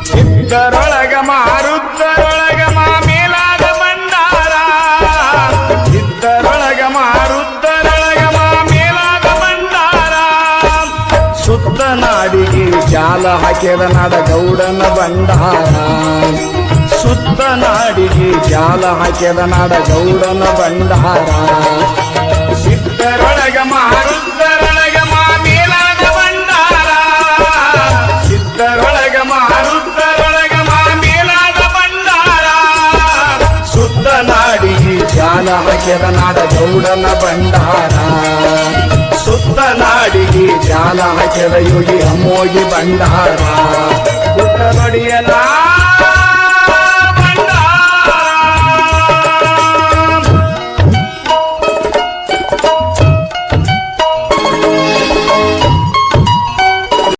ಸಿದ್ಧರೊಳಗ ಮಾರುದ್ಧರೊಳಗ ಮೇಲಾದ ಭಂಡಾರ ಸಿದ್ಧರೊಳಗ ಮಾರುದ್ಧರೊಳಗ ಮೇಲಾದ ಭಂಡಾರ ಸುತ್ತ ನಾಡಿಗೆ ಜಾಲ ಹಾಕಿದ ನಾಡ ಗೌಡನ ಭಂಡಾರ ಸುತ್ತ ನಾಡಿಗೆ ಜಾಲ ಹಾಕಿದ ನಾಡ ಗೌಡನ ಭಂಡಾರ ಸಿದ್ಧರೊಳಗ ಮಾರುದ್ಧರೊಳಗ ಮೇಲಾದ ಭಂಡಾರ ಸಿದ್ಧರೊಳಗ ಮಾರುದ್ಧರೊಳಗ ಮೇಲಾದ ಭಂಡಾರ ಸುತ್ತ ನಾಡಿಗೆ ಜಾಲ ಹಾಕಿದ ನಾಡ ಗೌಡನ ಭಂಡಾರ ಸುತ್ತ ನಾಡಿಗೆ ಜಾಲ ಹಾಕಿದ ಯೋಗಿ ಅಮ್ಮೋಗಿ ಭಂಡಾರ ಗುಡ್ಡ ಬಡಿಯಲ